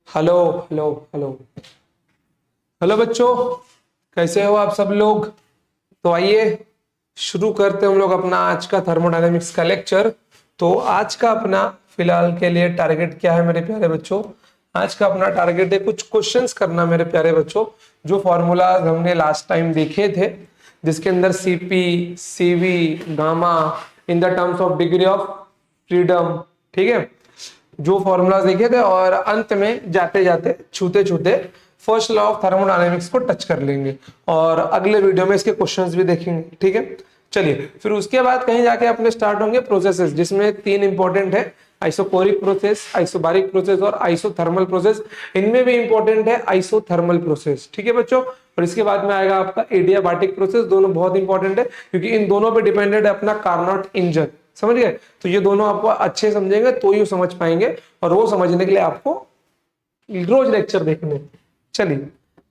Hello hello hello hello बच्चों, कैसे हो आप सब लोग। तो आइए शुरू करते हैं हम लोग अपना आज का थर्मोडायनेमिक्स का लेक्चर। तो आज का अपना फिलहाल के लिए टारगेट क्या है मेरे प्यारे बच्चों। आज का अपना टारगेट है कुछ क्वेश्चंस करना मेरे प्यारे बच्चों। जो फॉर्मूलाज हमने लास्ट टाइम देखे थे, जिसके अंदर CP, CV, gamma in the terms of degree of freedom, ठीक है, जो फॉर्मूलाज देखे थे। और अंत में जाते जाते छूते छूते फर्स्ट लॉ ऑफ थर्मोडायनेमिक्स को टच कर लेंगे और अगले वीडियो में इसके क्वेश्चंस भी देखेंगे, ठीक है। चलिए फिर उसके बाद कहीं जाके अपने स्टार्ट होंगे प्रोसेसेस, जिसमें तीन इंपॉर्टेंट है, आइसोकोरिक प्रोसेस, आइसोबारिक प्रोसेस और आइसोथर्मल प्रोसेस। इनमें भी इंपॉर्टेंट है आइसोथर्मल प्रोसेस, ठीक है बच्चों। और इसके बाद में आएगा आपका एडियाबैटिक प्रोसेस। दोनों बहुत इंपॉर्टेंट है क्योंकि इन दोनों पे डिपेंडेंट है अपना कार्नोट इंजन, समझ गए। तो ये दोनों आपको अच्छे समझेंगे तो ही समझ पाएंगे, और वो समझने के लिए आपको रोज लेक्चर देखने। चलिए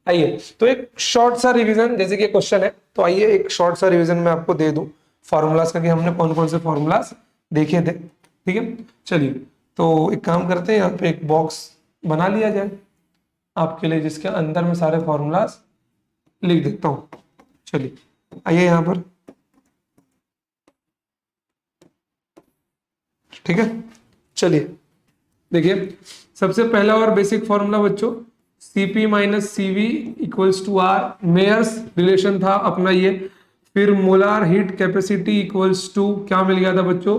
आइए, तो एक शॉर्ट सा रिवीजन, जैसे कि क्वेश्चन है तो आइए एक शॉर्ट सा रिवीजन मैं आपको दे दूं फॉर्मूलाज का, कि हमने कौन कौन से फॉर्मूलाज देखे थे, ठीक है। चलिए तो एक काम करते हैं, यहाँ पे एक बॉक्स बना लिया जाए आपके लिए, जिसके अंदर में सारे फॉर्मूलाज लिख देता हूं। चलिए आइए यहाँ पर, ठीक है। चलिए देखिए, सबसे पहला और बेसिक फॉर्मूला बच्चों, Cp minus CV equals to R, Mayer's relation था अपना ये। फिर molar heat capacity equals to क्या मिल गया था बच्चों,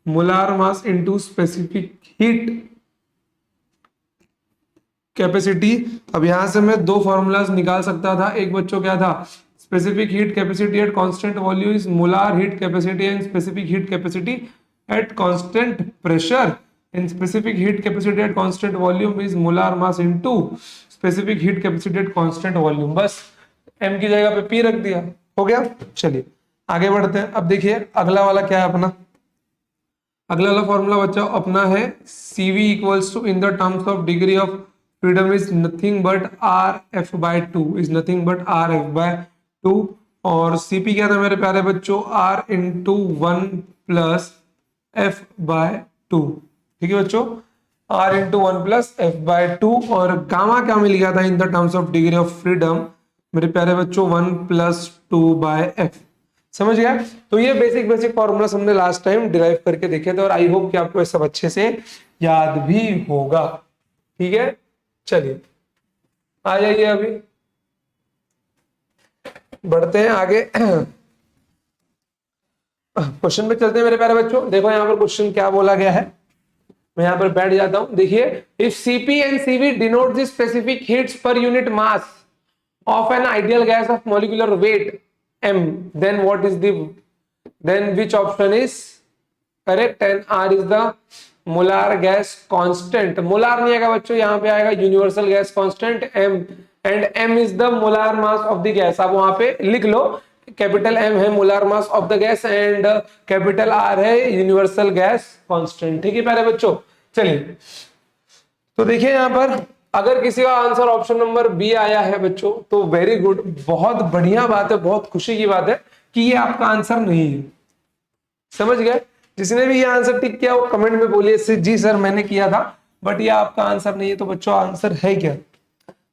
molar mass into specific heat capacity. अब यहां से मैं दो फॉर्मूलाज निकाल सकता था। एक बच्चों क्या था, specific heat capacity at constant volume is molar heat capacity and specific heat capacity eight constant pressure and specific heat capacity at constant volume is molar mass into specific heat capacity at constant volume. बस M की जगह पे P रख दिया, हो गया। चलिए आगे बढ़ते हैं। अब देखिए अगला वाला क्या है अपना, अगला वाला फॉर्मूला बच्चा अपना है Cv equals to in the terms of degree of freedom is nothing but R F by two, is nothing but R F by two. और Cp क्या था मेरे प्यारे बच्चों, R into one plus F by two, ठीक है बच्चों, R into one plus F by two. और गामा क्या मिल गया था in the terms of degree of freedom मेरे प्यारे बच्चों, one plus to bye F, समझ गया। तो ये बेसिक बेसिक फॉर्मूला हमने लास्ट टाइम डिराइव करके देखे थे, और आई होप कि आपको ये सब अच्छे से याद भी होगा, ठीक है। चलिए आ जाइए, अभी बढ़ते हैं आगे। क्वेश्चन पे चलते हैं मेरे प्यारे बच्चों। देखो यहाँ पर क्वेश्चन क्या बोला गया है, मैं यहाँ पर बैठ जाता हूं। देखिए, if Cp and Cv denote the specific heats per unit mass of an ideal gas of molecular weight m, then what is the, then which option is correct, and r is the molar gas constant। molar नहीं आएगा बच्चों, यहाँ पे आएगा universal gas constant m, and m is the molar mass of the gas। आप वहां पे लिख लो, कैपिटल M है molar mass of the gas and capital R है यूनिवर्सल गैस कांस्टेंट, ठीक है प्यारे बच्चों। चलिए तो देखिए यहाँ पर अगर किसी का आंसर ऑप्शन नंबर बी आया है बच्चों तो वेरी गुड, बहुत बढ़िया बात है, बहुत खुशी की बात है कि ये आपका आंसर नहीं है, समझ गए। जिसने भी ये आंसर टिक किया वो कमेंट में बोलिए जी सर मैंने किया था, बट ये आपका आंसर नहीं है। तो बच्चों आंसर है क्या।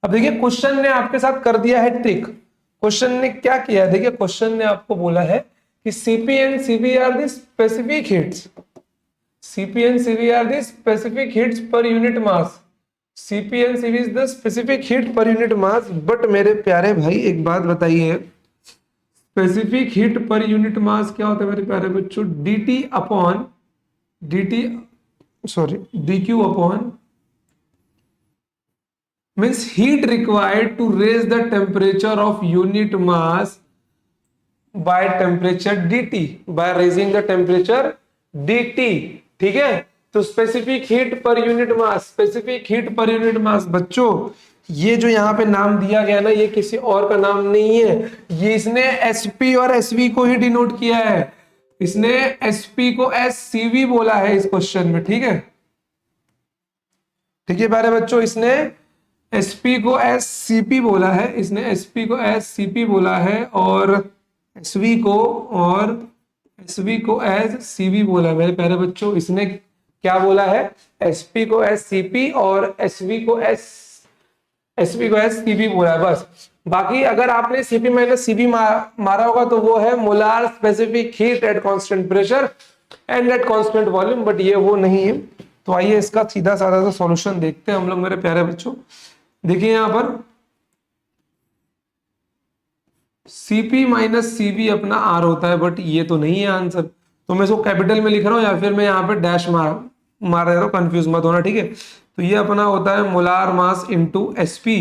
अब देखिए क्वेश्चन ने आपके साथ कर दिया है ट्रिक। क्वेश्चन ने क्या किया है, देखिए क्वेश्चन ने आपको बोला है कि Cp and Cv are the specific heats, Cp and Cv are the specific heats per unit mass, Cp and Cv is the specific heat per unit mass। But मेरे प्यारे भाई एक बात बताइए, specific heat per unit mass क्या होता है मेरे प्यारे बच्चों, dt upon dt, sorry dq upon means heat required to raise the temperature of unit mass by temperature dt, by raising the temperature dt, ठीक है। तो specific heat per unit mass, specific heat per unit mass बच्चों, ये जो यहाँ पे नाम दिया गया ना, ये किसी और का नाम नहीं है, ये इसने एसपी और एसवी को ही डिनोट किया है। इसने एसपी को एससीवी बोला है इस क्वेश्चन में, ठीक है, ठीक है प्यारे बच्चों। इसने एसपी को एससीपी बोला है, इसने एसपी को एससीपी बोला है, और एसवी को एस सीवी बोला है मेरे प्यारे बच्चों। इसने क्या बोला है, sp को scp और sv को scp बोला है बस। बाकी अगर आपने cp माइनस cv मारा होगा तो वो है molar specific heat at constant pressure and at constant volume, but ये वो नहीं है। तो आइए इसका सीधा साधा सा सॉल्यूशन देखते हैं हम लोग मेरे प्यारे बच्चों। देखिए यहां पर Cp माइनस Cv अपना R होता है, बट ये तो नहीं है आंसर, तो मैं इसको कैपिटल में लिख रहा हूँ या फिर मैं यहाँ पे डैश मार रहा हूँ, कंफ्यूज मत होना, ठीक है। तो ये अपना होता है molar mass into Sp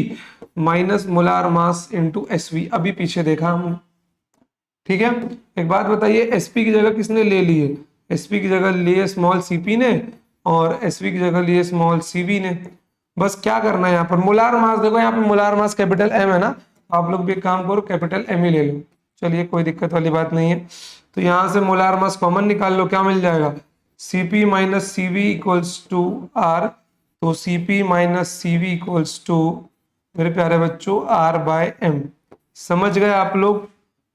minus molar mass into Sv, अभी पीछे देखा हमने, ठीक है। एक बात बताइए, Sp की जगह किसने ले ली है, Sp की जगह लिए स्मॉल Cp ने और Sv की जगह लिए स्मॉल Cv ने। बस क्या करना है यहाँ पर, मोलार मास देखो, यहाँ पे मोलार मास कैपिटल M है ना, आप लोग भी एक काम करो कैपिटल M ही ले लो, चलिए कोई दिक्कत वाली बात नहीं है। तो यहाँ से मोलार मास कॉमन निकाल लो, क्या मिल जाएगा, Cp minus Cv equals to R, तो Cp minus Cv equals to मेरे प्यारे बच्चों R बाय M। समझ गए आप लोग,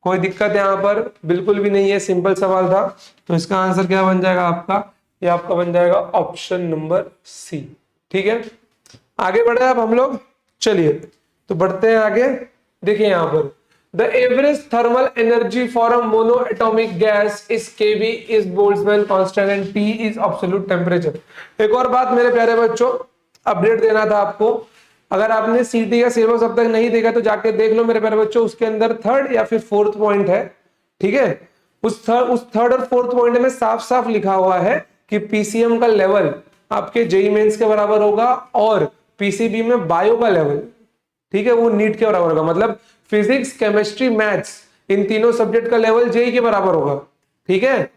कोई दिक्कत यहाँ पर बिल्कुल भी नहीं है, सिंपल सवाल था। तो इसका आंसर क्या बन जाएगा आपका, ये आपका बन जाएगा ऑप्शन नंबर सी, ठीक है। आगे बढ़े अब हम लोग, चलिए तो बढ़ते हैं आगे। देखिए यहाँ पर the average thermal energy for a mono atomic gas is KB is Boltzmann constant and T is absolute temperature. एक और बात मेरे प्यारे बच्चों, अपडेट देना था आपको, अगर आपने सीटी का सिलेबस अब तक नहीं देखा तो जाके देख लो मेरे प्यारे बच्चों, उसके अंदर थर्ड या फिर फोर्थ पॉइंट है, ठीक है। उस थर्ड और फोर्थ पॉइंट में साफ साफ लिखा हुआ है कि पीसीएम का लेवल आपके जेई मेंस के बराबर होगा और पीसीबी में बायो का लेवल, ठीक है, वो नीट के बराबर होगा। मतलब फिजिक्स केमिस्ट्री मैथ्स इन तीनों सब्जेक्ट का लेवल जेई के बराबर होगा, ठीक है,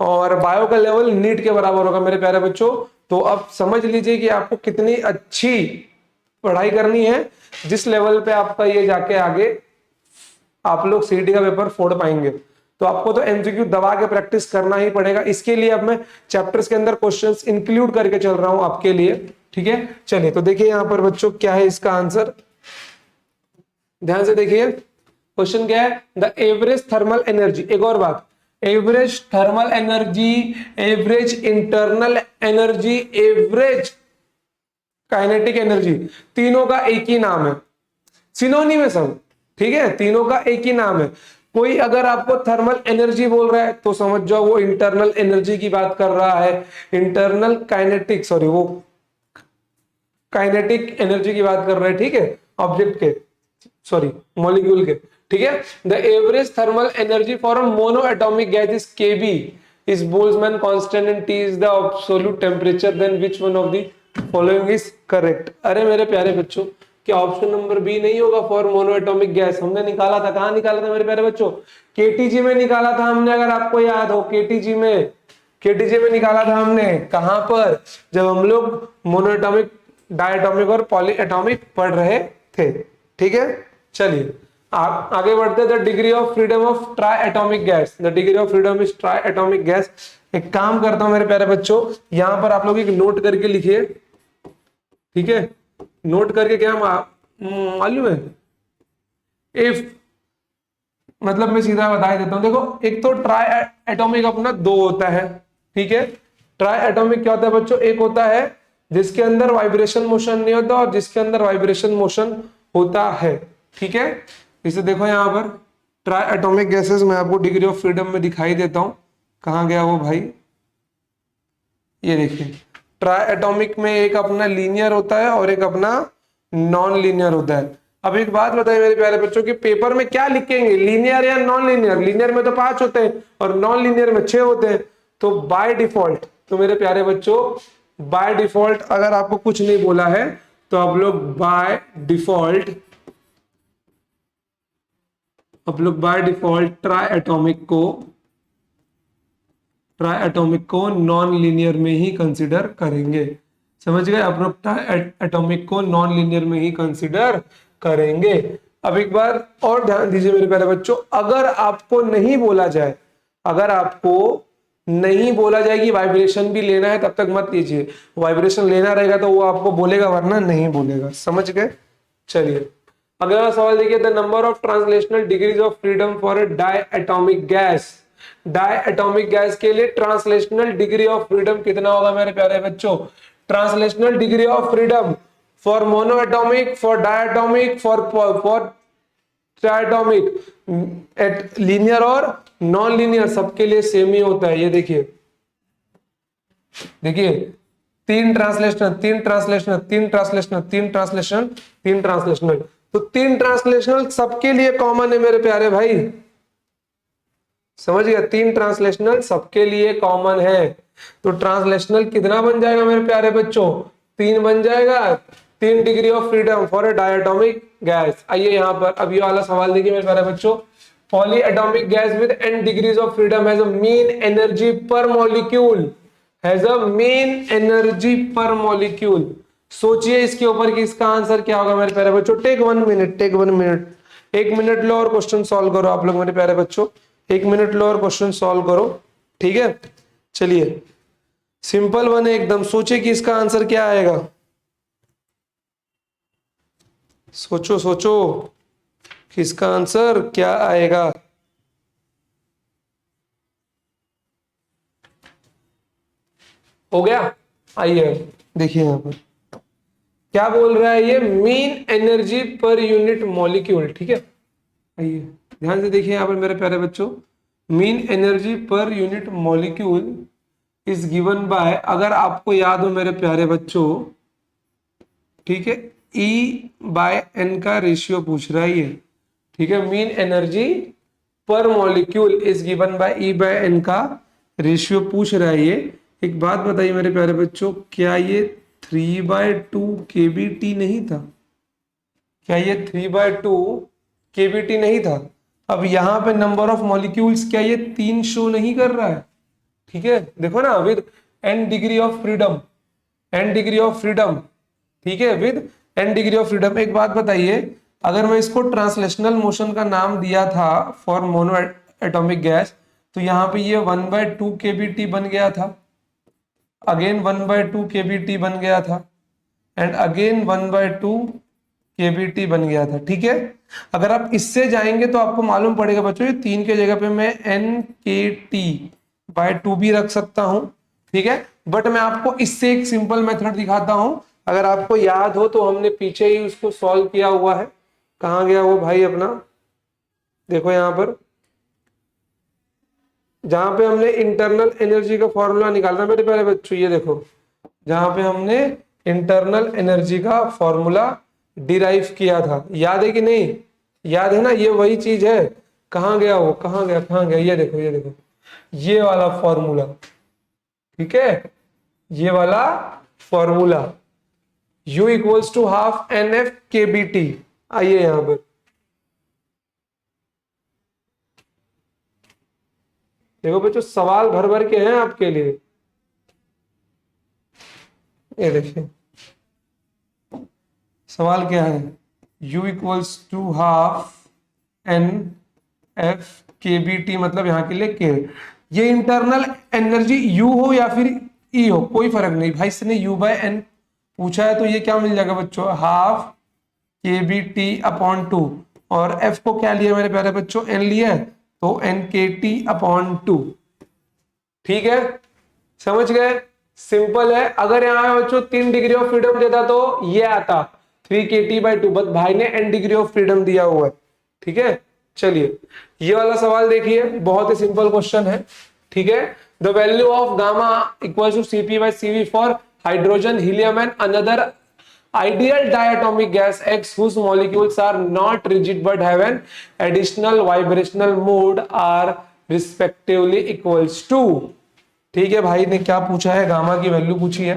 और बायो का लेवल नीट के बराबर होगा मेरे प्यारे बच्चों। तो अब समझ लीजिए कि आपको कितनी अच्छी पढ़ाई करनी है, जिस लेवल पे आपका ये जाके आगे आप लोग सीटी का पेपर फोड़ पाएंगे। तो आपको तो एमसीक्यू दबा के प्रैक्टिस करना ही पड़ेगा। इसके लिए अब मैं चैप्टर्स के अंदर क्वेश्चंस इंक्लूड करके चल रहा हूं आपके लिए, ठीक है। चलिए तो देखिए यहां पर बच्चों क्या है इसका आंसर, ध्यान से देखिए क्वेश्चन क्या है, द एवरेज थर्मल एनर्जी। एक और बात, average thermal energy, average internal energy, average kinetic energy, तीनों का एक ही नाम है, सिनोनिम है सब, ठीक है, तीनों का एक ही नाम है। कोई अगर आपको थर्मल एनर्जी बोल रहा है तो समझ जाओ वो इंटरनल एनर्जी की बात कर रहा है, इंटरनल काइनेटिक, सॉरी वो काइनेटिक एनर्जी की बात कर रहा है, ठीक है, ऑब्जेक्ट के, सॉरी मॉलिक्यूल के, ठीक है। The average thermal energy for a mono atomic gas is KB is Boltzmann constant and T is the absolute temperature, then which one of the following is correct. अरे मेरे प्यारे बच्चों, क्या option number B नहीं होगा for mono atomic gas? हमने निकाला था, कहां निकाला था मेरे प्यारे बच्चों, केटीजी में निकाला था हमने, अगर आपको याद हो, केटीजी में निकाला था हमने। कहां पर? जब हम लोग मोनो एटॉमिक, डायटॉमिक और पॉली एटॉमिक पढ़ रहे थे, ठीक है। चलिए आगे बढ़ते हैं। The degree of freedom of try atomic gas, the degree of freedom is try atomic gas. एक काम करता हूं मेरे प्यारे बच्चों, यहां पर आप लोग एक नोट करके लिखिए, ठीक है, नोट करके क्या मालूम है, इफ मतलब मैं सीधा बता देता हूं, देखो एक तो ट्राई एटॉमिक अपना दो होता है, ठीक है। ट्राई एटॉमिक क्या होता है बच्चों, एक होता है जिसके अंदर वाइब्रेशन मोशन नहीं होता और जिसके अंदर वाइब्रेशन मोशन होता है, ठीक है। इसे देखो यहां पर ट्राई एटॉमिक गैसेस में आपको डिग्री ऑफ फ्रीडम में दिखाई देता हूं, कहां गया वो भाई, ये देखिए ट्राई एटॉमिक में एक अपना लीनियर होता है और एक अपना नॉन लीनियर होता है। अब एक बात बताइए मेरे प्यारे बच्चों कि पेपर में क्या लिखेंगे, लीनियर या नॉन लीनियर? लीनियर में तो 5 होते हैं और नॉन लीनियर में 6 होते हैं। तो बाय डिफॉल्ट, तो मेरे प्यारे बच्चों बाय डिफॉल्ट अगर आपको कुछ नहीं बोला है तो आप लोग बाय डिफॉल्ट ट्राई एटॉमिक को नॉन लीनियर में ही कंसीडर करेंगे। समझ गए? आप लोग ट्राई एटॉमिक को नॉन लीनियर में ही कंसीडर करेंगे। अब एक बार और ध्यान दीजिए मेरे प्यारे बच्चों, अगर आपको नहीं बोला जाए कि वाइब्रेशन भी लेना है तब तक मत लीजिए, वाइब्रेशन लेना रहेगा तो वो आपको बोलेगा, वरना नहीं बोलेगा। समझ गए? चलिए अगला सवाल देखिए, the number of translational degrees of freedom for a di atomic gas di atomic gas के लिए ट्रांसलेशनल डिग्री ऑफ फ्रीडम कितना होगा मेरे प्यारे बच्चों? Translational degree of freedom for mono atomic, for diatomic, for triatomic, at linear और non linear सबके लिए सेम ही होता है। ये देखिए देखिए, तीन ट्रांसलेशनल, तीन ट्रांसलेशनल, तीन ट्रांसलेशनल, तीन ट्रांसलेशनल, तीन ट्रांसलेशनल, तो तीन ट्रांसलेशनल सबके लिए कॉमन है मेरे प्यारे भाई, समझ गया? तीन ट्रांसलेशनल सबके लिए कॉमन है। तो ट्रांसलेशनल कितना बन जाएगा मेरे प्यारे बच्चों? तीन बन जाएगा। तीन degree of freedom for A diatomic gas. आइए यहाँ पर अब ये वाला सवाल देखिए मेरे प्यारे बच्चों। Poly atomic gas with n degrees of freedom has a mean energy per molecule, has a mean energy per molecule. सोचिए इसके ऊपर कि इसका आंसर क्या होगा मेरे प्यारे बच्चों। Take 1 minute, take 1 minute, 1 minute लो और क्वेश्चन सॉल्व करो आप लोग मेरे प्यारे बच्चों। 1 मिनट लो और क्वेश्चन सॉल्व करो, ठीक है? चलिए, सिंपल वन है एकदम। सोचिए कि इसका आंसर क्या आएगा। सोचो सोचो कि इसका आंसर क्या आएगा। हो गया? आइए देखिए यहां पर क्या बोल रहा है ये, mean energy per unit molecule, ठीक है? आइए ध्यान से देखिए यहां पर मेरे प्यारे बच्चों, mean energy per unit molecule is given bye, अगर आपको याद हो मेरे प्यारे बच्चों, ठीक है, E बाय एन का रेशियो पूछ रहा है ये, ठीक है? Mean energy per molecule is given by E by N का रेशियो पूछ रहा है ये। एक बात बताइए मेरे प्यारे बच्चों, क्या ये 3/2 kBt नहीं था? क्या ये 3/2 kBt नहीं था? अब यहाँ पे नंबर ऑफ मॉलिक्यूल्स क्या ये 3 शो नहीं कर रहा है? ठीक है, देखो ना, with n degree of freedom, n degree of freedom, ठीक है, with n degree of freedom. एक बात बताइए, अगर मैं इसको ट्रांसलेशनल मोशन का नाम दिया था फॉर मोनो एटॉमिक गैस, तो यहाँ पे ये 1/2 kBt बन गया था, अगेन 1/2 kBt बन गया था, एंड अगेन 1/2 kBt बन गया था, ठीक है? अगर आप इससे जाएंगे तो आपको मालूम पड़ेगा बच्चों, ये 3 के जगह पे मैं nkt/2 भी रख सकता हूं, ठीक है? बट मैं आपको इससे एक सिंपल मेथड दिखाता हूं। अगर आपको याद हो तो हमने पीछे ही उसको सॉल्व किया हुआ है। कहाँ गया वो भाई अपना? देखो यहां पर, जहां पे हमने इंटरनल एनर्जी का फॉर्मूला निकालना मेरे प्यारे बच्चों, ये देखो, जहां पे हमने इंटरनल एनर्जी का फॉर्मूला डिराइव किया था, याद है कि नहीं? याद है ना? ये वही चीज है। कहाँ गया वो, कहाँ गया, कहाँ गया? ये देखो, ये देखो, ये वाला फॉर्मूला, ठीक है? ये वाला formula U equals to half NF KBT। आइए यहां पर देखो बच्चों, सवाल भर भर के हैं आपके लिए। ये देखिए सवाल क्या है, U equals to half NF KBT, मतलब यहाँ के लिए K। ये इंटरनल एनर्जी U हो या फिर E हो, कोई फर्क नहीं भाई, इसने U/N पूछा है, तो ये क्या मिल जाएगा बच्चों, हाफ KBT/2, और F को क्या लिया मेरे प्यारे बच्चों, N लिया है, तो NKT/2, ठीक है? समझ गए? सिंपल है। अगर यहाँ बच्चों 3 डिग्री ऑफ फ्रीडम देता तो ये आता 3KT/2, बट भाई ने n डिग्री ऑफ फ्रीडम दिया हुआ है, ठीक है? चलिए ये वाला सवाल देखिए, बहुत ही सिंपल क्वेश्चन है, ठीक है? The value of gamma equal to Cp/Cv for hydrogen, helium and another ideal diatomic gas X whose molecules are not rigid but have an additional vibrational mode are respectively equals to, ठीक है? भाई ने क्या पूछा है, gamma की value पूछी है।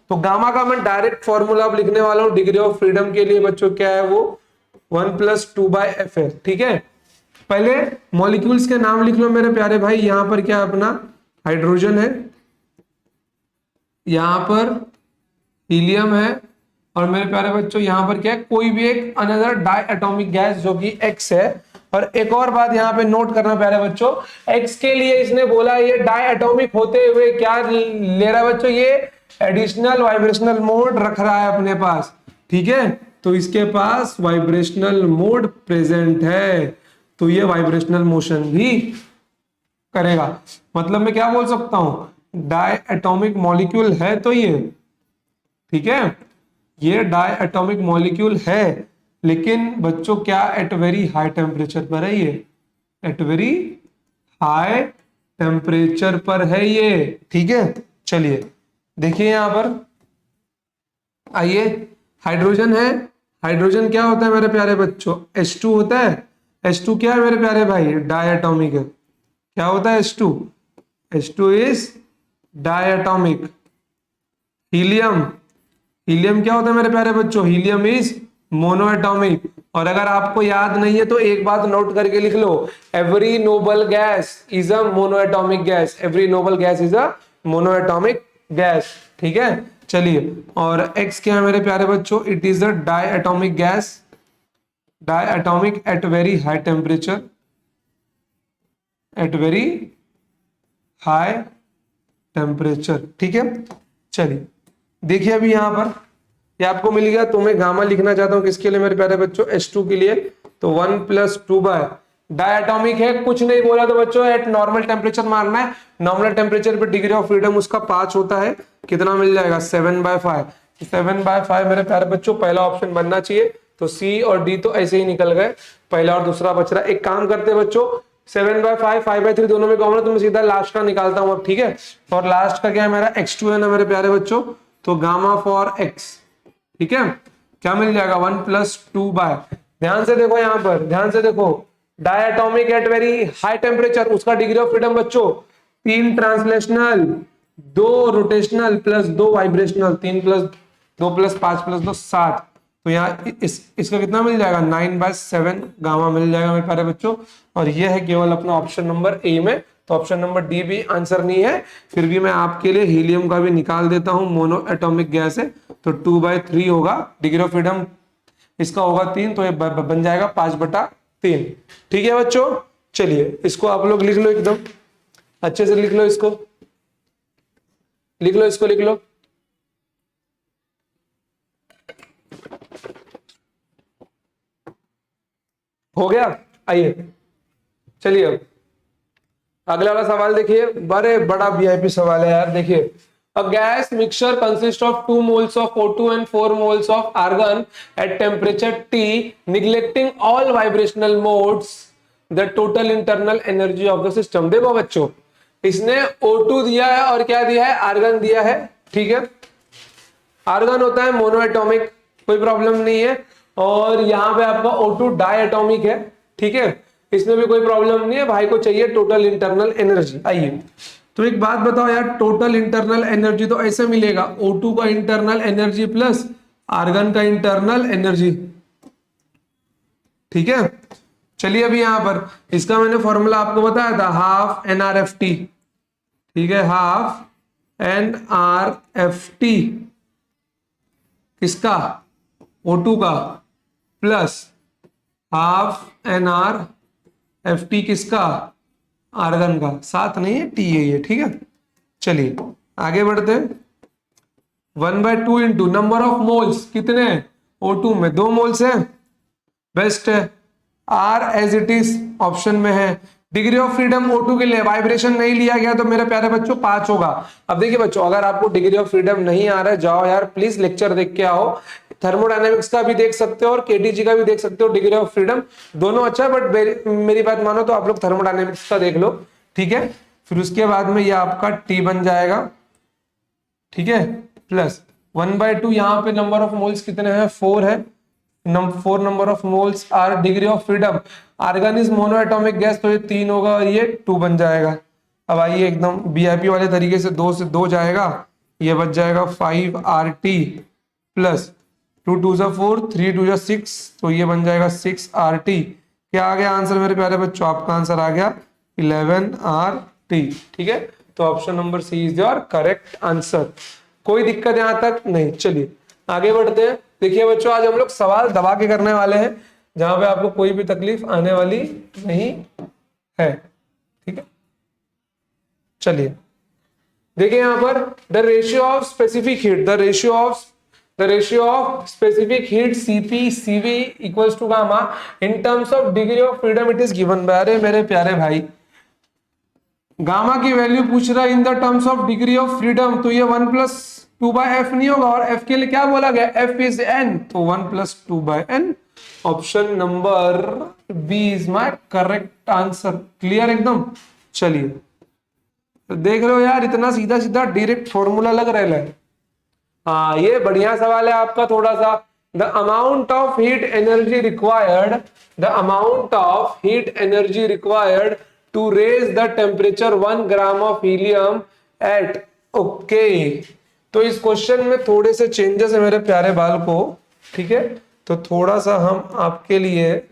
तो गामा का मैं डायरेक्ट फॉर्मूला अब लिखने वाला हूं डिग्री ऑफ फ्रीडम के लिए बच्चों, क्या है वो, 1+2/f है, ठीक है? पहले मॉलिक्यूल्स के नाम लिख लो मेरे प्यारे भाई। यहां पर क्या अपना हाइड्रोजन है, यहां पर हीलियम है, और मेरे प्यारे बच्चों यहां पर क्या है, कोई भी एक अनदर डाई एटॉमिक गैस जो कि X है। और एक और बात यहां पे नोट करना प्यारे बच्चों, X के लिए इसने बोला ये डाई एटॉमिक होते हुए क्या ले रहा है बच्चों, ये एडिशनल वाइब्रेशनल मोड रख रहा है अपने पास, ठीक है? तो इसके पास वाइब्रेशनल मोड प्रेजेंट है, तो ये वाइब्रेशनल मोशन भी करेगा। मतलब मैं क्या बोल सकता हूं, डाई एटॉमिक मॉलिक्यूल है तो ये, ठीक है, ये डाई एटॉमिक मॉलिक्यूल है, लेकिन बच्चों क्या एट वेरी हाई टेम्परेचर पर है ये, एट वेरी हाई टेम्परेचर पर है ये, ठीक है। चलिए देखिए यहां पर, आइए, हाइड्रोजन है, हाइड्रोजन क्या होता है मेरे प्यारे बच्चों, H2 होता है। H2 क्या है मेरे प्यारे भाई, डायटोमिक है। क्या होता है H2, H2 is diatomic. Helium, helium क्या होता है मेरे प्यारे बच्चों, हीलियम इज मोनोएटॉमिक। और अगर आपको याद नहीं है तो एक बात नोट करके लिख लो, every noble gas is a monoatomic gas, every noble gas is a monoatomic gas, ठीक है। चलिए, और X क्या है मेरे प्यारे बच्चों, it is a diatomic gas, diatomic at very high temperature, at very high temperature, ठीक है। चलिए देखिए अभी यहां पर, ये आपको मिल गया, तो मैं गामा लिखना चाहता हूं किसके लिए मेरे प्यारे बच्चों, H2 के लिए। तो 1+2 बाय डायटोमिक है, कुछ नहीं बोला तो बच्चों एट नॉर्मल टेम्परेचर मारना है। नॉर्मल टेम्परेचर पे डिग्री ऑफ फ्रीडम उसका 5 होता है, कितना मिल जाएगा 7/5। 7/5 मेरे प्यारे बच्चों पहला ऑप्शन बनना चाहिए। तो सी और डी तो ऐसे ही निकल गए, पहला और दूसरा बच रहा है। एक काम करते हैं बच्चों, 7/5 5/3 दोनों में कॉमन है, तो मैं सीधा लास्ट का निकालता हूं अब, ठीक है। और लास्ट का क्या है मेरा, X2 है ना मेरे प्यारे बच्चों, तो गामा फॉर X, ठीक है। क्या मिल जाएगा 1+2 बाय, ध्यान से देखो यहां पर, ध्यान से देखो, diatomic at very high temperature, उसका डिग्री ऑफ फ्रीडम बच्चों 3 ट्रांसलेशनल, 2 रोटेशनल प्लस 2 वाइब्रेशनल, 3+2+5+2 7। तो यहाँ इसका कितना मिल जाएगा 9/7 गामा मिल जाएगा मेरे प्यारे बच्चों। और ये है केवल अपना ऑप्शन नंबर ए में, तो ऑप्शन नंबर डी भी आंसर नहीं है। फिर भी मैं आपके लिए हीलियम का भी निकाल देता हूं, मोनो एटॉमिक गैस है, तो 2/3 होगा, डिग्री ऑफ फ्रीडम इसका होगा 3, तो ये बन जाएगा 5/3, ठीक है बच्चों। चलिए इसको आप लोग लिख लो, एकदम अच्छे से लिख लो इसको, लिख लो इसको, लिख लो। हो गया, आइए चलिए अब अगला वाला सवाल देखिए, बड़े बड़ा वीआईपी सवाल है यार। देखिए, a gas mixture consist of 2 moles of O2 and 4 moles of argon at temperature T, neglecting all vibrational modes, the total internal energy of the system। देखो बच्चों, इसने O2 दिया है और क्या दिया है, आर्गन दिया है, ठीक है। आर्गन होता है मोनोएटॉमिक, कोई प्रॉब्लम नहीं है। और यहाँ पे आपका O2 डायटोमिक है, ठीक है, इसमें भी कोई प्रॉब्लम नहीं है। भाई को चाहिए टोटल इंटरनल एनर्जी। आइए, तो एक बात बताओ यार, टोटल इंटरनल एनर्जी तो ऐसे मिलेगा, O2 का इंटरनल एनर्जी प्लस आर्गन का इंटरनल एनर्जी, ठीक है। चलिए अभी यहां पर इसका मैंने फॉर्मूला आपको बताया था, हाफ NRFT, ठीक है, हाफ NRFT किसका, O2 का, प्लस हाफ NRFT किसका, आर्गन का, साथ नहीं है, टी है ये, ठीक है। चलिए आगे बढ़ते हैं, 1/2 इंटू नंबर ऑफ मोल्स, कितने O2 में 2 मोल्स है, बेस्ट है। R as it is option में है। डिग्री ऑफ फ्रीडम O2 के लिए वाइब्रेशन नहीं लिया गया, तो मेरे प्यारे बच्चों 5 होगा। अब देखिए बच्चों, अगर आपको डिग्री ऑफ फ्रीडम नहीं आ रहा है, जाओ यार प्लीज लेक्चर देख के आओ, थर्मोडायनेमिक्स का भी देख सकते हो और केटीजी का भी देख सकते हो। डिग्री ऑफ फ्रीडम दोनों अच्छा है, बट मेरी बात मानो तो आप लोग थर्मोडायनेमिक्स का देख लो, ठीक है। फिर उसके बाद में ये आपका टी बन जाएगा, ठीक है, प्लस 1/2, यहाँ पे नंबर ऑफ मोल्स कितने हैं, 4 है। 4 number of moles are degree of freedom, argon is monoatomic gas, तो ये 3 होगा और ये 2 बन जाएगा। अब आइए एकदम बीआईपी वाले तरीके से, 2 से 2 जाएगा, ये बच जाएगा 5RT प्लस 2 2 4 3 2 6, तो ये बन जाएगा 6RT। क्या आ गया आंसर मेरे प्यारे बच्चों, आपका आंसर आ गया 11RT, ठीक है। तो option number C is your correct answer. कोई दिक्कत यहां तक नहीं। चलिए आगे बढ़ते हैं। देखिए बच्चों, आज हम लोग सवाल दबा के करने वाले हैं, जहां पे आपको कोई भी तकलीफ आने वाली नहीं है, ठीक है। चलिए देखिए यहां पर, the ratio of specific heat, the ratio of specific heat CP/CV equals to gamma in terms of degree of freedom it is given by. अरे मेरे प्यारे भाई, गामा की वैल्यू पूछ रहा है इन the terms of degree of freedom, तो ये 1+2/f नहीं होगा, और f के लिए क्या बोला गया, f इज n, तो 1+2/n। Option number B is my correct answer. Clear एकदम। चलिए तो देख रहे हो यार, इतना सीधा सीधा डायरेक्ट फॉर्मूला लग रहा है। हाँ ये बढ़िया सवाल है आपका थोड़ा सा। The amount of heat energy required, the amount of heat energy required to raise the temperature 1 gram of helium at, okay. तो इस क्वेश्चन में थोड़े से चेंजेस है मेरे प्यारे बाल को, ठीक है। तो थोड़ा सा हम आपके लिए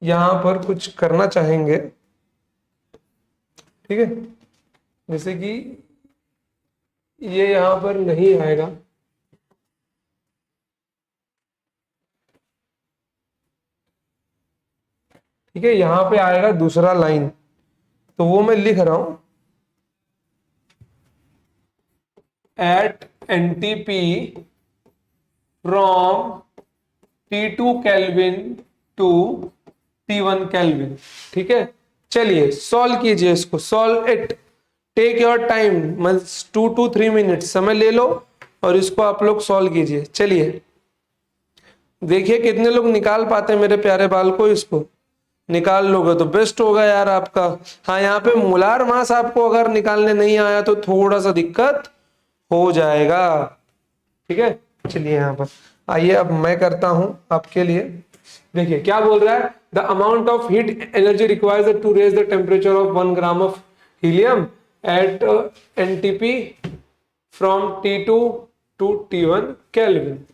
यहां पर कुछ करना चाहेंगे, ठीक है। जैसे कि ये यहां पर नहीं आएगा, ठीक है, यहां पे आएगा दूसरा लाइन, तो वो मैं लिख रहा हूं at NTP from T2 kelvin to T1 kelvin, ठीक है। चलिए सॉल्व कीजिए इसको, solve it, take your time, 2 to 3 minute समय ले लो और इसको आप लोग सॉल्व कीजिए। चलिए देखिए कितने लोग निकाल पाते हैं मेरे प्यारे बाल को, इसको निकाल लोगे तो बेस्ट होगा यार आपका। हाँ यहाँ पे मोलार मास आपको अगर निकालने नहीं आया तो थोड़ा सा दिक्कत हो जाएगा, ठीक है। चलिए यहाँ पर आइए, अब मैं करता हूं आपके लिए। देखिए क्या बोल रहा है, the amount of heat energy required to raise the temperature of 1 gram of helium at NTP from T2 to T1 kelvin.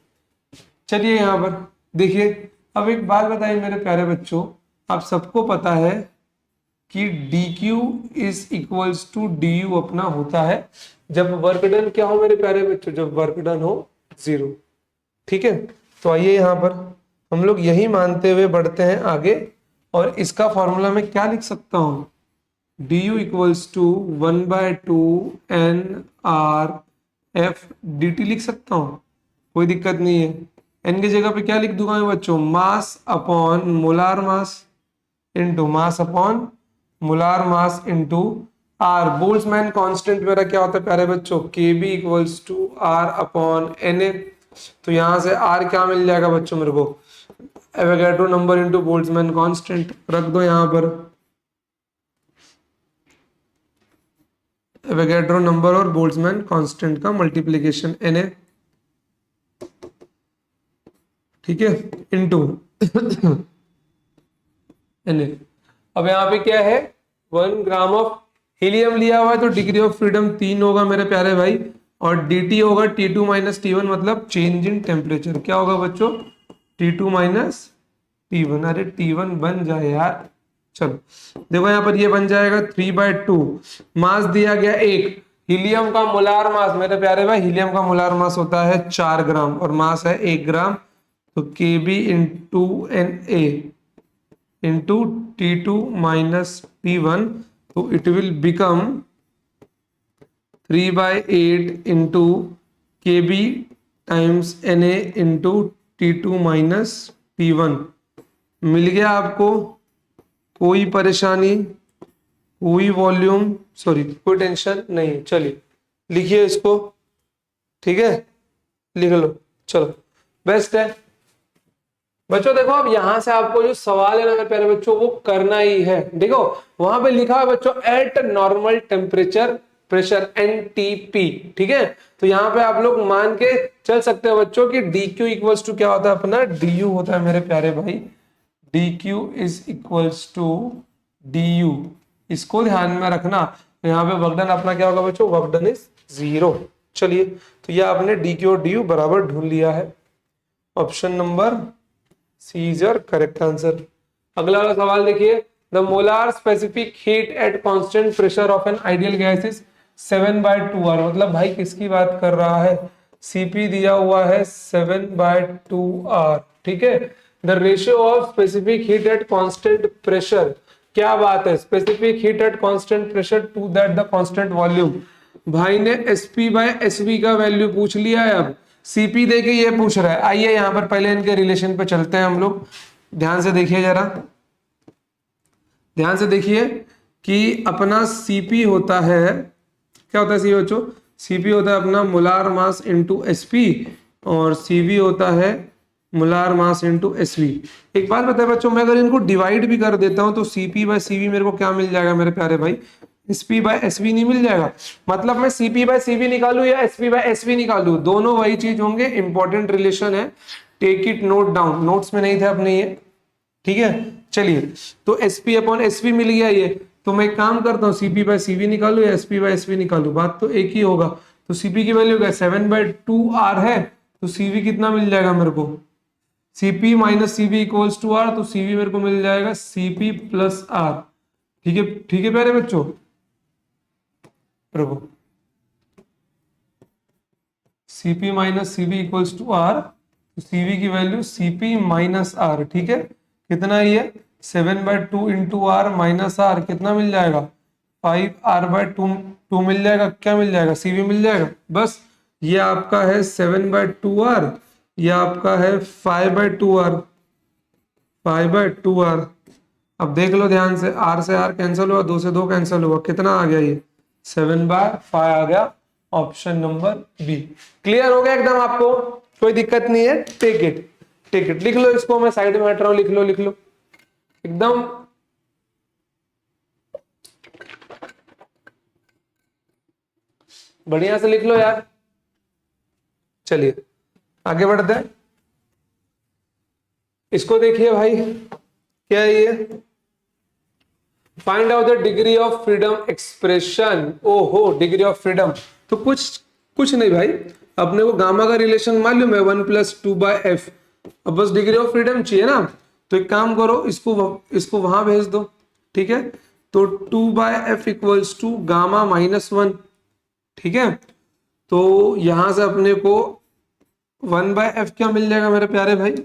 चलिए यहाँ पर देखिए, अब एक बात बताइए मेरे प्यारे बच्चों, आप सबको पता है कि dq is equals to du अपना होता है जब वर्क डन क्या हो मेरे प्यारे बच्चों, जब वर्क डन हो 0, ठीक है। तो आइए यहाँ पर हम लोग यही मानते हुए बढ़ते हैं आगे, और इसका फॉर्मूला मैं क्या लिख सकता हूं, du equals to 1/2 nr/f dt लिख सकता हूं, कोई दिक्कत नहीं है। n की जगह पे क्या लिख दूंगा मैं बच्चों, mass upon molar mass into mass upon molar mass into R. Boltzmann constant मेरा क्या होता है प्यारे बच्चों, Kb equals to R upon Na। तो यहां से आर क्या मिल जाएगा बच्चों मेरे को, Avogadro number into Boltzmann constant रख दो यहां पर, एवोगैड्रो नंबर और बोल्ट्जमैन कांस्टेंट का मल्टीप्लीकेशन Na, ठीक है, इंटू Na। अब यहाँ पे क्या है, 1 ग्राम ऑफ हीलियम लिया हुआ है तो डिग्री ऑफ फ्रीडम 3 होगा मेरे प्यारे भाई, और dt होगा T2 माइनस T1, मतलब चेंज इन टेम्परेचर। क्या होगा बच्चों, T2 माइनस T1, अरे T1 बन जाए यार। चलो देखो यहाँ पर ये बन जाएगा 3/2, मास दिया गया 1, हीलियम का मोलार मास मेरे प्यारे भाई, हीलियम का मोलार मास होता है 4 ग्राम और मास है 1 ग्राम, तो Kb into Na into T2 minus T1, तो it will become 3/8 into Kb times Na into T2 minus T1। मिल गया आपको, कोई परेशानी, कोई वॉल्यूम, सॉरी कोई टेंशन नहीं। चलिए लिखिए इसको, ठीक है, लिख लो, चलो बेस्ट है बच्चों। देखो अब यहां से आपको जो सवाल है ना मेरे प्यारे बच्चों, वो करना ही है। देखो वहां पे लिखा है बच्चों eight normal temperature pressure NTP, ठीक है। तो यहाँ पे आप लोग मान के चल सकते हो बच्चों कि dq इक्वल्स टू क्या होता है अपना, du होता है मेरे प्यारे भाई, dq is equals to du, इसको ध्यान में रखना। तो यहाँ पे वर्क डन अपना क्या होगा बच्चों, वर्क डन इज 0। चलिए तो ये आपने dq और du बराबर ढूंढ लिया है, option number C is your correct answer. अगला वाला सवाल देखिए, the molar specific heat at constant pressure of an ideal gas is 7/2r, मतलब भाई किसकी बात कर रहा है, Cp दिया हुआ है 7/2r, ठीक है। The ratio of specific heat at constant pressure, क्या बात है, specific heat at constant pressure to that the constant volume. भाई ने Sp/Sv का वैल्यू पूछ लिया है, अब Cp दे के ये पूछ रहा है। आइए यहाँ पर पहले इनके रिलेशन पे चलते हैं हम लोग, ध्यान से देखिए जरा, ध्यान से देखिए कि अपना सीपी होता है, क्या होता है सीपी बच्चों? सीपी होता है अपना मोलार मास इंटू एसपी, और सीवी होता है मोलार मास इंटू एसवी। एक बात बताए बच्चों, मैं अगर इनको डिवाइड भी कर देता हूं तो सीपी बाय सीवी मेरे को क्या मिल जाएगा मेरे प्यारे भाई? एसपी बाय एसवी नहीं मिल जाएगा? मतलब मैं सीपी बाय सीवी निकालू या एसपी बाय एसवी निकालू, दोनों वही चीज होंगे। इंपॉर्टेंट रिलेशन है, take it note down, notes में नहीं थे अपने ये, ठीक है। चलिए, तो एसपी अपॉन एसवी मिल गया ये, तो मैं एक काम करता हूँ, सीपी बाय सीवी निकालू या एसपी बाय एसवी निकालू, बात तो एक ही होगा। तो सीपी की वैल्यू क्या 7/2 r है, तो सीवी कितना मिल जाएगा मेरे को? CP minus CV equals to R, तो सीवी मेरे को मिल जाएगा सीपी प्लस आर। ठीक है प्यारे बच्चों, रुको, CP minus CV equals to R, CV की वैल्यू सीपी माइनस आर, ठीक है। कितना है ये? 7/2 इंटू आर माइनस आर, कितना मिल जाएगा? 5r/2, 2 मिल जाएगा, क्या मिल जाएगा? सीवी मिल जाएगा। बस ये आपका है 7/2r, ये आपका है 5/2r, 5/2r। अब देख लो ध्यान से, आर से आर कैंसिल हुआ, 2 से 2 कैंसिल हुआ, कितना आ गया ये? 7/5 आ गया, ऑप्शन नंबर बी। क्लियर हो गया एकदम आपको? कोई दिक्कत नहीं है, टेक इट, टेक इट, लिख लो इसको, मैं साइड में हट रहा हूं, लिख लो लिख लो एकदम बढ़िया से लिख लो यार। चलिए आगे बढ़ते हैं, इसको देखिए भाई, क्या है ये? Find out the degree of freedom expression. ओहो, डिग्री ऑफ फ्रीडम, तो कुछ नहीं भाई, अपने को गामा का रिलेशन मालूम है 1+2/f। अब बस डिग्री ऑफ फ्रीडम चाहिए ना, तो एक काम करो, इसको वहां भेज दो, ठीक है। तो 2/f इक्वल्स टू गामा -1, ठीक है। तो यहां से अपने को 1/f क्या मिल जाएगा मेरे प्यारे भाई?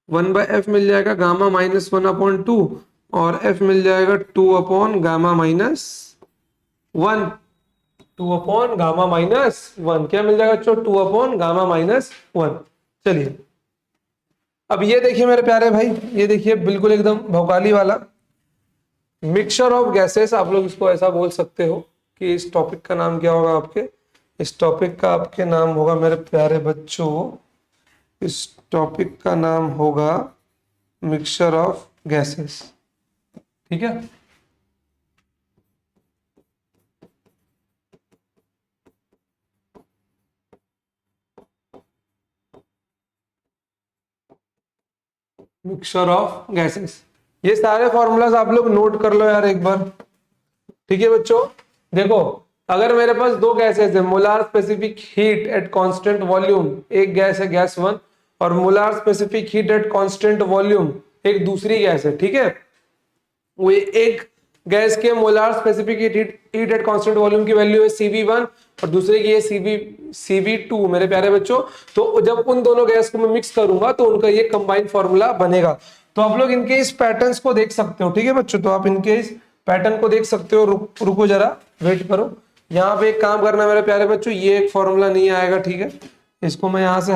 1/f मिल जाएगा गामा -1/2, और f मिल जाएगा 2/गामा-1, 2/गामा-1, क्या मिल जाएगा बच्चों? 2/गामा-1। चलिए, अब ये देखिए मेरे प्यारे भाई, ये देखिए बिल्कुल एकदम भौकाली वाला मिक्सचर ऑफ गैसेस, आप लोग इसको ऐसा बोल सकते हो कि इस टॉपिक का नाम क्या होगा आपके? इस टॉपिक का आपके नाम होगा मेरे प्यारे बच्चों, इस टॉपिक का नाम होगा मिक्सचर ऑफ गैसेस, ठीक है। मिक्सचर ऑफ गैसेस, ये सारे फॉर्मूलाज आप लोग नोट कर लो यार एक बार, ठीक है बच्चों। देखो, अगर मेरे पास दो गैसेस है, molar specific heat at constant volume, एक गैस है गैस 1, और molar specific heat at constant volume एक दूसरी गैस है, ठीक है। वो एक गैस के molar specific heat at constant volume की वैल्यू है Cv1, और दूसरे की है Cv2 मेरे प्यारे बच्चों। तो जब उन दोनों गैस को मैं मिक्स करूंगा तो उनका ये कंबाइंड फॉर्मूला बनेगा। तो आप लोग इनके इस पैटर्न्स को देख सकते हो, ठीक है बच्चों। तो आप इनके इस पैटर्न को देख सकते हो, रुको जरा, वेट करो। यहाँ पे एक काम करना मेरे प्यारे बच्चों, ये एक फॉर्मूला नहीं आएगा, ठीक है, इसको मैं यहाँ से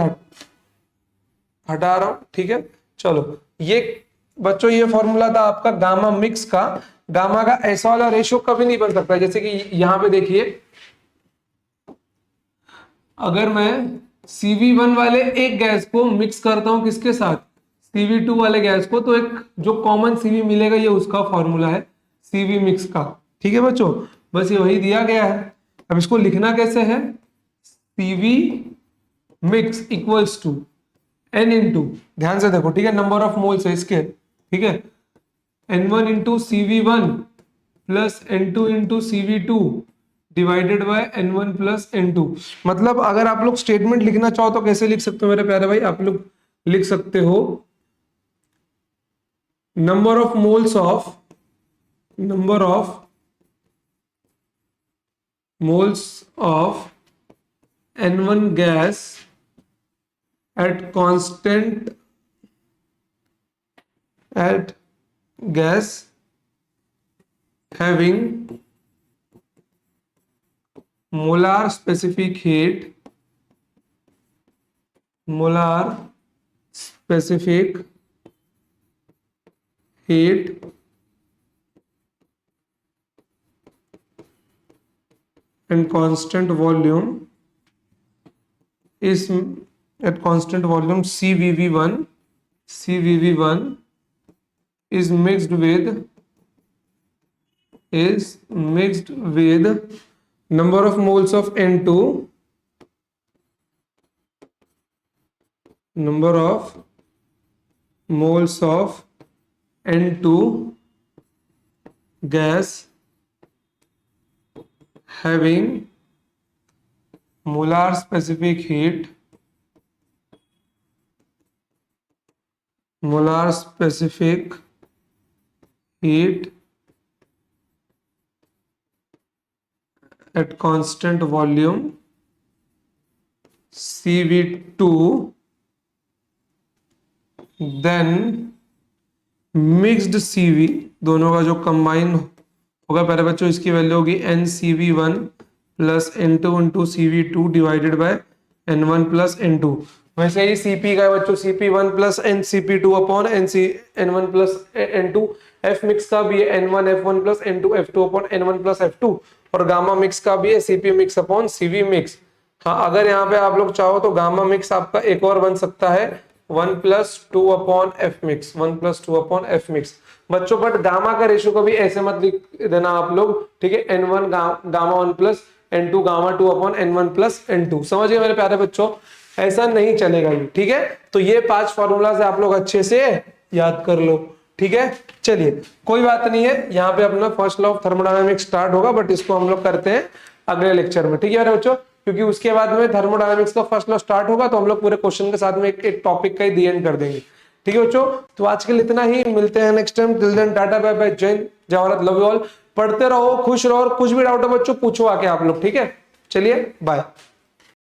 हटा रहा हूं, ठीक है। चलो, ये बच्चों ये फॉर्मूला था आपका गामा मिक्स का। गामा का ऐसा वाला रेशियो कभी नहीं बन सकता, जैसे कि यहां पे देखिए, अगर मैं Cv1 वाले एक गैस को मिक्स करता हूं किसके साथ? Cv2 वाले गैस को, तो एक जो कॉमन Cv मिलेगा ये उसका फॉर्मूला है Cv मिक्स का, ठीक है बच्चों। बस ये वही दिया गया है। अब इसको लिखना कैसे है? Cv mix equals to n into, ध्यान से देखो, ठीक है, नंबर ऑफ मोल्स है इसके, ठीक है, n1 into Cv1 plus n2 into Cv2 divided by n1 plus n2। मतलब अगर आप लोग स्टेटमेंट लिखना चाहो तो कैसे लिख सकते हो मेरे प्यारे भाई? आप लोग लिख सकते हो number of moles of n1 gas at gas having molar specific heat and constant volume is at constant volume CVV1 is mixed with number of moles of N2, number of moles of N2 gas having molar specific heat at constant volume CV2, then mixed CV, दोनों का जो combine होगा पहले बच्चों इसकी value होगी NCV1 plus N2 into CV2 divided by N1 plus N2। वैसे ही CP का है बच्चों CP1 plus NCP2 upon N1 plus N2। F mix का भी है N1 F1 plus N2 F2 upon N1 plus F2। और गामा मिक्स का भी है CP mix upon CV mix. हाँ, अगर यहाँ पे आप लोग चाहो तो गामा मिक्स आपका एक और बन सकता है 1+2 upon F mix, 1+2 upon F mix बच्चों। बट गामा का रेशियो को भी ऐसे मत लिख देना आप लोग, ठीक है। N1 gamma 1 plus N2 gamma 2 upon N1 plus N2, समझ गए मेरे प्यारे बच्चों, ऐसा नहीं चलेगा ये, ठीक है। तो ये 5 फॉर्मूला से आप लोग अच्छे से याद कर लो, ठीक है। चलिए कोई बात नहीं है, यहाँ पे अपना first law of thermodynamics start होगा, बट इसको हम लोग करते हैं अगले लेक्चर में, ठीक है मेरे बच्चों। क्योंकि उसके बाद में थर्मोडायनामिक्स का फर्स्ट लॉ स्टार्ट होगा तो हम लोग पूरे क्वेश्चन के साथ में एक टॉपिक का ही दी एंड कर देंगे, ठीक है बच्चों। तो आज के लिए इतना ही, मिलते हैं next time. Till then tata bye bye, जय हिंद, जय भारत, लव यू ऑल। पढ़ते रहो, खुश रहो, और कुछ भी डाउट है बच्चों पूछो आके आप लोग, ठीक है। चलिए बाय।